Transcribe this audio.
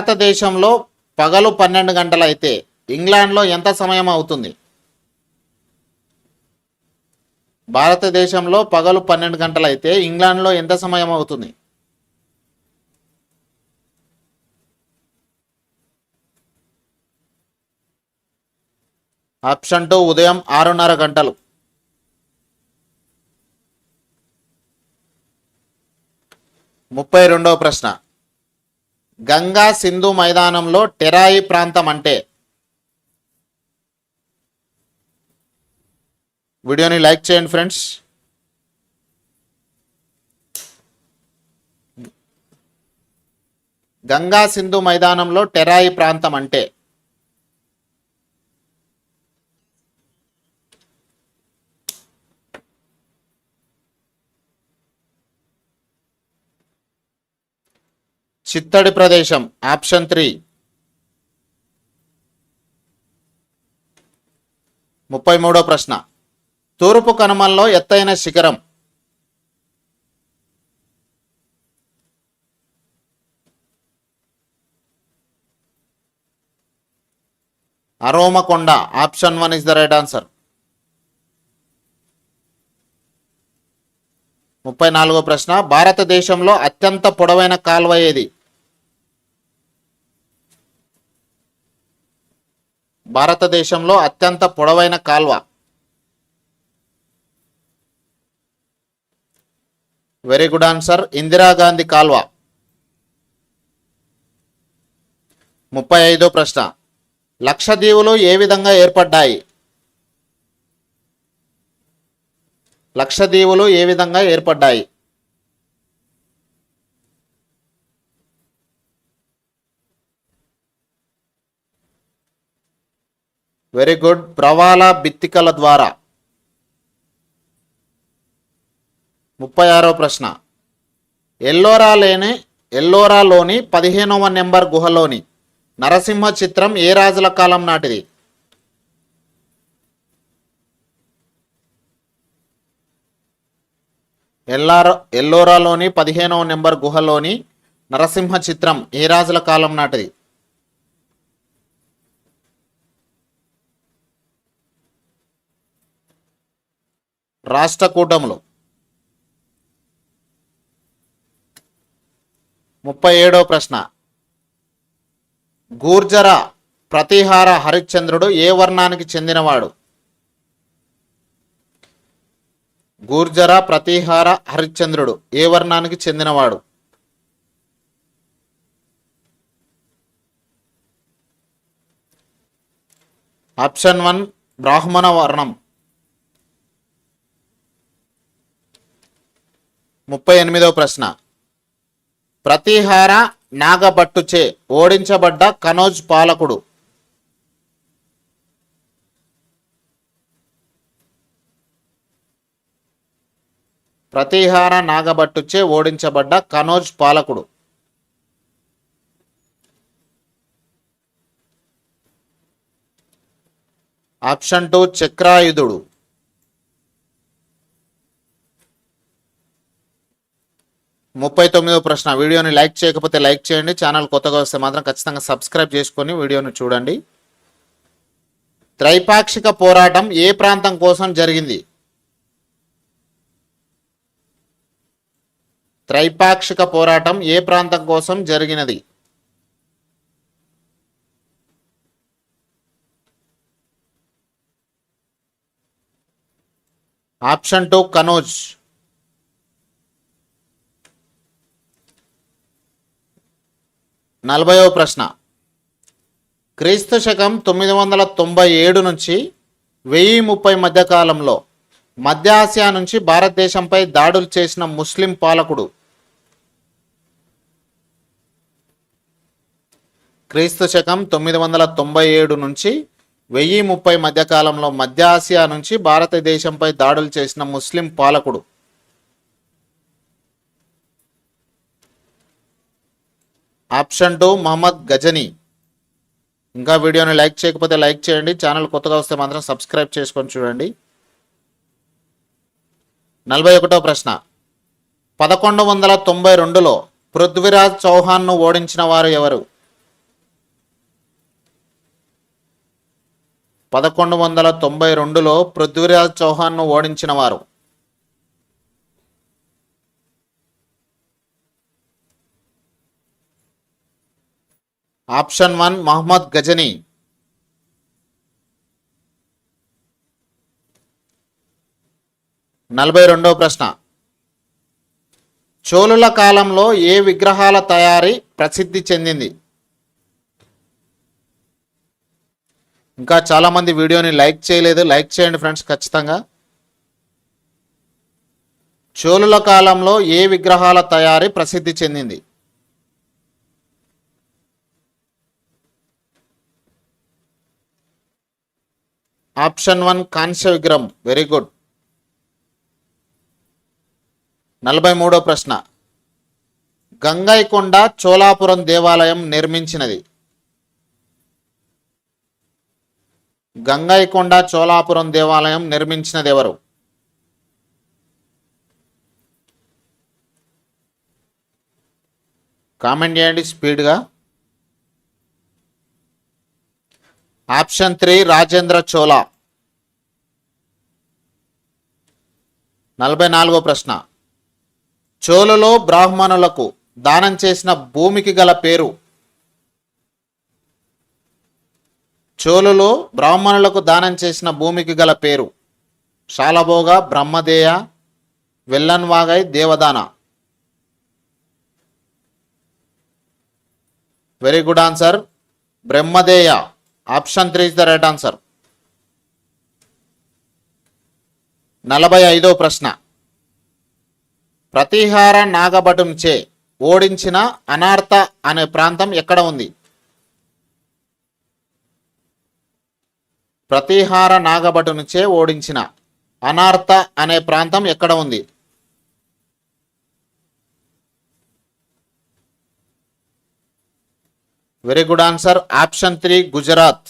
భారతదేశంలో పగలు 12 గంటలైతే ఇంగ్లాండ్లో ఎంత సమయం అవుతుంది? భారతదేశంలో పగలు 12 గంటలైతే ఇంగ్లాండ్లో ఎంత సమయం అవుతుంది? ఆప్షన్ 2 ఉదయం 6:30 గంటలు. 32వ ప్రశ్న, గంగా సింధు మైదానంలో టెరాయి ప్రాంతం అంటే? వీడియోని లైక్ చేయండి ఫ్రెండ్స్. గంగా సింధు మైదానంలో టెరాయి ప్రాంతం అంటే? చిత్తడి ప్రదేశం. ఆప్షన్ 3. 33వ ప్రశ్న, తూర్పు కనుమల్లో ఎత్తైన శిఖరం? Aromakonda. Option 1 is the right answer. 34వ ప్రశ్న, భారతదేశంలో అత్యంత పొడవైన కాల్వ ఏది? భారతదేశంలో అత్యంత పొడవైన కాల్వ? వెరీ గుడ్ ఆన్సర్, ఇందిరాగాంధీ కాల్వ. 35వ ప్రశ్న, లక్షద్వీపులు ఏ విధంగా ఏర్పడ్డాయి? లక్షద్వీపులు ఏ విధంగా ఏర్పడ్డాయి? వెరీ గుడ్, ప్రవాల బిత్తికల ద్వారా. 36వ ప్రశ్న, ఎల్లోరాలోని 15వ నెంబర్ గుహలోని నరసింహ చిత్రం ఏ రాజుల కాలం నాటిది? ఎల్లోరాలోని 15వ నెంబర్ గుహలోని నరసింహ చిత్రం ఏ రాజుల కాలం నాటిది? రాష్ట్రకూటములు. 37వ ప్రశ్న, గూర్జర ప్రతిహార హరిశ్చంద్రుడు ఏ వర్ణానికి చెందినవాడు? గూర్జర ప్రతిహార హరిశ్చంద్రుడు ఏ వర్ణానికి చెందినవాడు? ఆప్షన్ 1 బ్రాహ్మణ వర్ణం. 38వ ప్రశ్న, ప్రతిహార నాగభట్టుచే ఓడించబడ్డ కనౌజ్ పాలకుడు? ప్రతిహార నాగభట్టుచే ఓడించబడ్డ కనౌజ్ పాలకుడు? ఆప్షన్ 2 చక్రాయుధుడు. 39వ ప్రశ్న, వీడియోని లైక్ చేయకపోతే లైక్ చేయండి, ఛానల్ కొత్తగా వస్తే మాత్రం ఖచ్చితంగా సబ్స్క్రైబ్ చేసుకొని వీడియోను చూడండి. త్రైపాక్షిక పోరాటం ఏ ప్రాంతం కోసం జరిగింది? త్రైపాక్షిక పోరాటం ఏ ప్రాంతం కోసం జరిగినది? ఆప్షన్ 2 కనౌజ్. 40వ ప్రశ్న, క్రీస్తు శకం 997 నుంచి 1030 మధ్య కాలంలో మధ్య ఆసియా నుంచి భారతదేశంపై దాడులు చేసిన ముస్లిం పాలకుడు? క్రీస్తు శకం 997 నుంచి 1030 మధ్య కాలంలో మధ్య ఆసియా నుంచి భారతదేశంపై దాడులు చేసిన ముస్లిం పాలకుడు? ఆప్షన్ 2 మహమ్మద్ గజనీ. ఇంకా వీడియోని లైక్ చేయకపోతే లైక్ చేయండి, ఛానల్ కొత్తగా వస్తే మాత్రం సబ్స్క్రైబ్ చేసుకొని చూడండి. 41వ ప్రశ్న, 1192లో పృథ్వీరాజ్ చౌహాన్ను ఓడించిన వారు ఎవరు? 1192లో పృథ్వీరాజ్ చౌహాన్ను ఓడించిన వారు. ఆప్షన్ 1 మహమ్మద్ గజనీ. 42వ ప్రశ్న. చోళుల కాలంలో ఏ విగ్రహాల తయారీ ప్రసిద్ధి చెందింది? ఇంకా చాలామంది వీడియోని లైక్ చేయలేదు, లైక్ చేయండి ఫ్రెండ్స్ ఖచ్చితంగా. చోళుల కాలంలో ఏ విగ్రహాల తయారీ ప్రసిద్ధి చెందింది? ఆప్షన్ 1 కాంస్య విగ్రహం. Very good. 43వ ప్రశ్న. గంగైకొండ చోళాపురం దేవాలయం నిర్మించినది? గంగైకొండ చోళాపురం దేవాలయం నిర్మించినది ఎవరు? కామెంట్ చేయండి స్పీడ్గా. ఆప్షన్ 3 రాజేంద్ర చోళ. 44వ ప్రశ్న. చోళులో బ్రాహ్మణులకు దానం చేసిన భూమికి గల పేరు? చోళులో బ్రాహ్మణులకు దానం చేసిన భూమికి గల పేరు? Shalabhoga, Brahmadeya, Vellanvagai, Devadana. Very good answer, Brahmadeya. Option 3 is the right answer. 45వ ప్రశ్న. ప్రతిహార నాగభటునిచే ఓడించిన అనార్త అనే ప్రాంతం ఎక్కడ ఉంది? ప్రతిహార నాగభటునిచే ఓడించిన అనార్త అనే ప్రాంతం ఎక్కడ ఉంది? Very good answer, option 3 Gujarat.